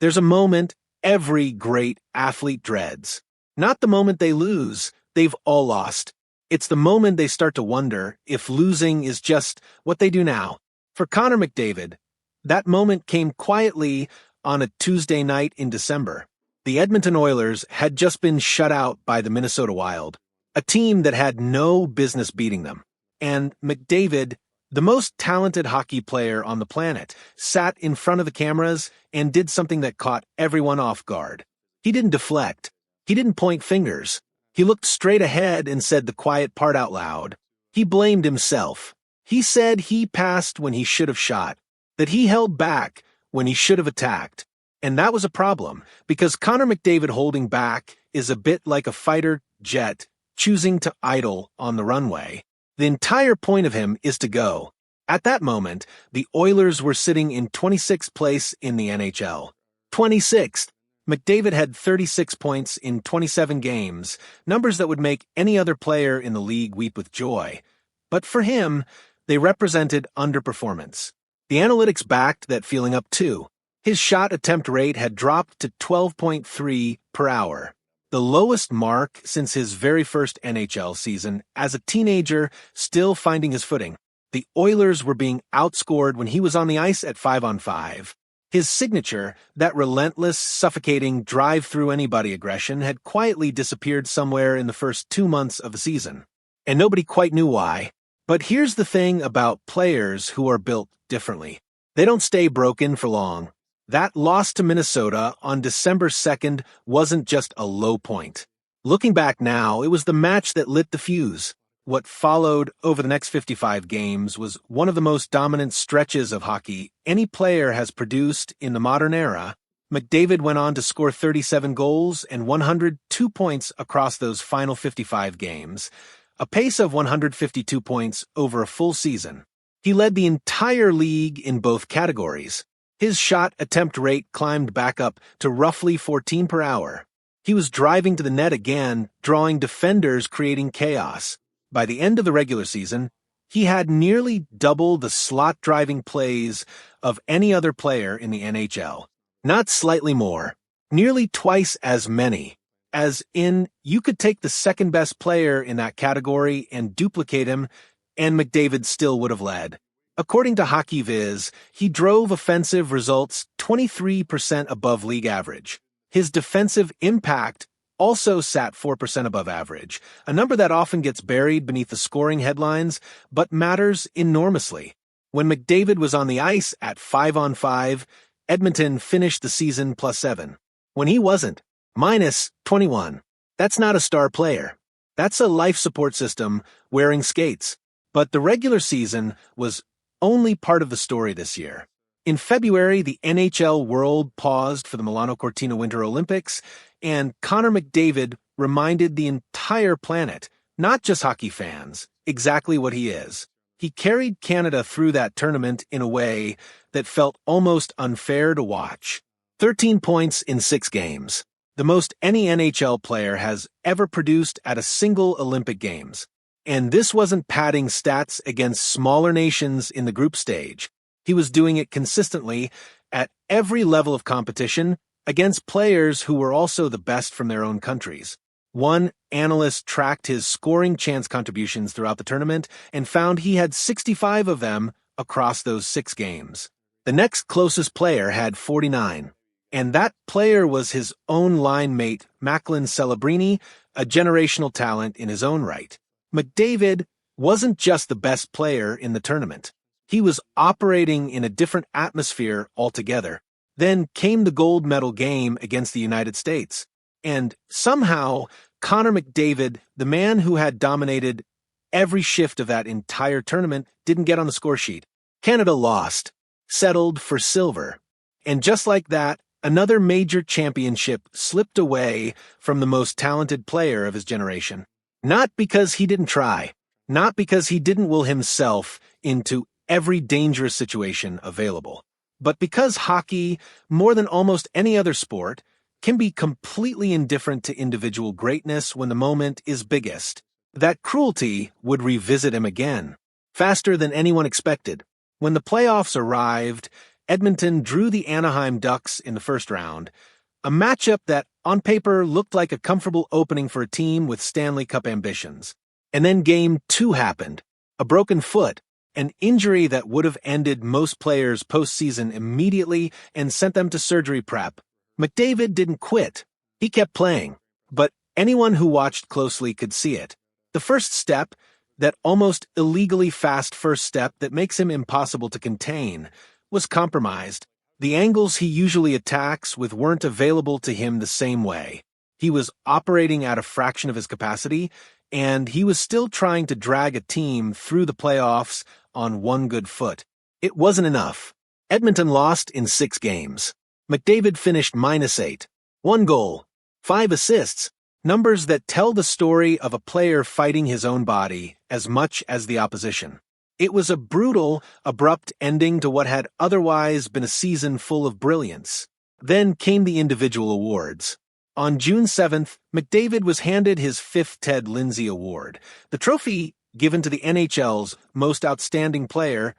There's a moment every great athlete dreads. Not the moment they lose, they've all lost. It's the moment they start to wonder if losing is just what they do now. For Connor McDavid, that moment came quietly on a Tuesday night in December. The Edmonton Oilers had just been shut out by the Minnesota Wild, a team that had no business beating them. And McDavid, the most talented hockey player on the planet, sat in front of the cameras and did something that caught everyone off guard. He didn't deflect. He didn't point fingers. He looked straight ahead and said the quiet part out loud. He blamed himself. He said he passed when he should have shot, that he held back when he should have attacked. And that was a problem, because Connor McDavid holding back is a bit like a fighter jet choosing to idle on the runway. The entire point of him is to go. At that moment, the Oilers were sitting in 26th place in the NHL. 26th. McDavid had 36 points in 27 games, numbers that would make any other player in the league weep with joy. But for him, they represented underperformance. The analytics backed that feeling up too. His shot attempt rate had dropped to 12.3 per hour, the lowest mark since his very first NHL season as a teenager still finding his footing. The Oilers were being outscored when he was on the ice at 5-on-5. His signature, that relentless, suffocating, drive-through-anybody aggression, had quietly disappeared somewhere in the first 2 months of the season. And nobody quite knew why. But here's the thing about players who are built differently. They don't stay broken for long. That loss to Minnesota on December 2nd wasn't just a low point. Looking back now, it was the match that lit the fuse. What followed over the next 55 games was one of the most dominant stretches of hockey any player has produced in the modern era. McDavid went on to score 37 goals and 102 points across those final 55 games, a pace of 152 points over a full season. He led the entire league in both categories. His shot attempt rate climbed back up to roughly 14 per hour. He was driving to the net again, drawing defenders, creating chaos. By the end of the regular season, he had nearly double the slot-driving plays of any other player in the NHL. Not slightly more, nearly twice as many. As in, you could take the second-best player in that category and duplicate him, and McDavid still would have led. According to HockeyViz, he drove offensive results 23% above league average. His defensive impact also sat 4% above average, a number that often gets buried beneath the scoring headlines, but matters enormously. When McDavid was on the ice at 5-on-5, Edmonton finished the season +7. When he wasn't, -21. That's not a star player. That's a life support system wearing skates. But the regular season was only part of the story this year. In February, the NHL world paused for the Milano Cortina Winter Olympics, and Connor McDavid reminded the entire planet, not just hockey fans, exactly what he is. He carried Canada through that tournament in a way that felt almost unfair to watch. 13 points in 6 games, the most any NHL player has ever produced at a single Olympic Games. And this wasn't padding stats against smaller nations in the group stage. He was doing it consistently at every level of competition against players who were also the best from their own countries. One analyst tracked his scoring chance contributions throughout the tournament and found he had 65 of them across those 6 games. The next closest player had 49, and that player was his own line mate, Macklin Celebrini, a generational talent in his own right. McDavid wasn't just the best player in the tournament. He was operating in a different atmosphere altogether. Then came the gold medal game against the United States. And somehow, Connor McDavid, the man who had dominated every shift of that entire tournament, didn't get on the score sheet. Canada lost, settled for silver. And just like that, another major championship slipped away from the most talented player of his generation. Not because he didn't try, not because he didn't will himself into every dangerous situation available, but because hockey, more than almost any other sport, can be completely indifferent to individual greatness when the moment is biggest. That cruelty would revisit him again, faster than anyone expected. When the playoffs arrived Edmonton drew the Anaheim Ducks in the first round, a matchup that, on paper, looked like a comfortable opening for a team with Stanley Cup ambitions. And then Game 2 happened. A broken foot, an injury that would have ended most players' postseason immediately and sent them to surgery prep. McDavid didn't quit. He kept playing. But anyone who watched closely could see it. The first step, that almost illegally fast first step that makes him impossible to contain, was compromised. The angles he usually attacks with weren't available to him the same way. He was operating at a fraction of his capacity, and he was still trying to drag a team through the playoffs on one good foot. It wasn't enough. Edmonton lost in 6 games. McDavid finished -8. 1 goal, 5 assists, numbers that tell the story of a player fighting his own body as much as the opposition. It was a brutal, abrupt ending to what had otherwise been a season full of brilliance. Then came the individual awards. On June 7th, McDavid was handed his 5th Ted Lindsey Award, the trophy given to the NHL's most outstanding player,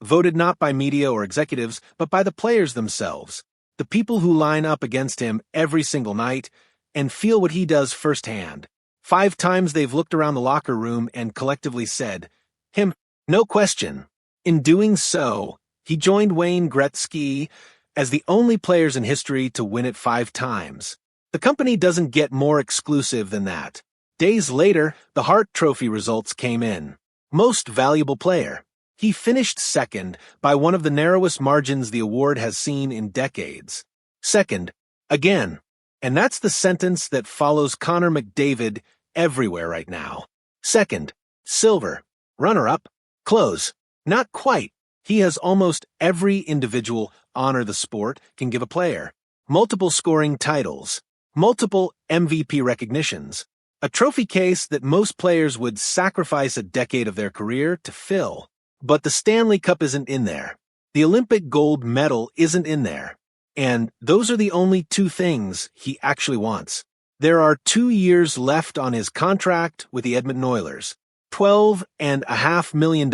voted not by media or executives, but by the players themselves, the people who line up against him every single night and feel what he does firsthand. 5 times they've looked around the locker room and collectively said, "Him, no question." In doing so, he joined Wayne Gretzky as the only players in history to win it 5 times. The company doesn't get more exclusive than that. Days later, the Hart Trophy results came in. Most valuable player. He finished second by one of the narrowest margins the award has seen in decades. Second, again. And that's the sentence that follows Connor McDavid everywhere right now. Second, silver. Runner-up. Close. Not quite. He has almost every individual honor the sport can give a player. Multiple scoring titles. Multiple MVP recognitions. A trophy case that most players would sacrifice a decade of their career to fill. But the Stanley Cup isn't in there. The Olympic gold medal isn't in there. And those are the only 2 things he actually wants. There are 2 years left on his contract with the Edmonton Oilers. $12.5 million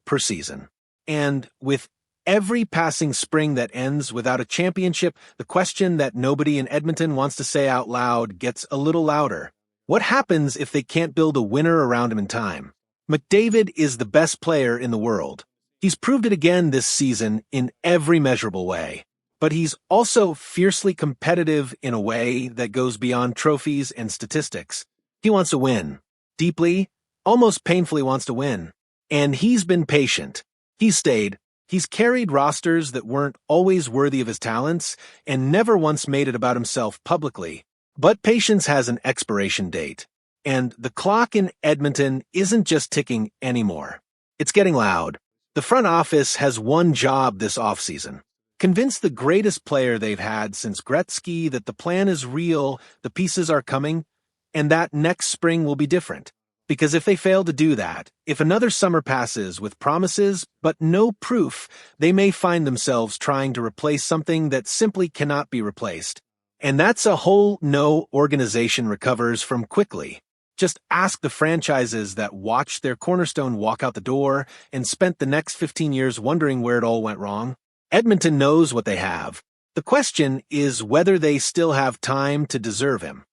per season. And with every passing spring that ends without a championship, the question that nobody in Edmonton wants to say out loud gets a little louder. What happens if they can't build a winner around him in time? McDavid is the best player in the world. He's proved it again this season in every measurable way. But he's also fiercely competitive in a way that goes beyond trophies and statistics. He wants to win. Deeply, almost painfully wants to win. And he's been patient. He's stayed. He's carried rosters that weren't always worthy of his talents and never once made it about himself publicly. But patience has an expiration date. And the clock in Edmonton isn't just ticking anymore. It's getting loud. The front office has one job this offseason. Convince the greatest player they've had since Gretzky that the plan is real, the pieces are coming, and that next spring will be different. Because if they fail to do that, if another summer passes with promises but no proof, they may find themselves trying to replace something that simply cannot be replaced. And that's a hole no organization recovers from quickly. Just ask the franchises that watched their cornerstone walk out the door and spent the next 15 years wondering where it all went wrong. Edmonton knows what they have. The question is whether they still have time to deserve him.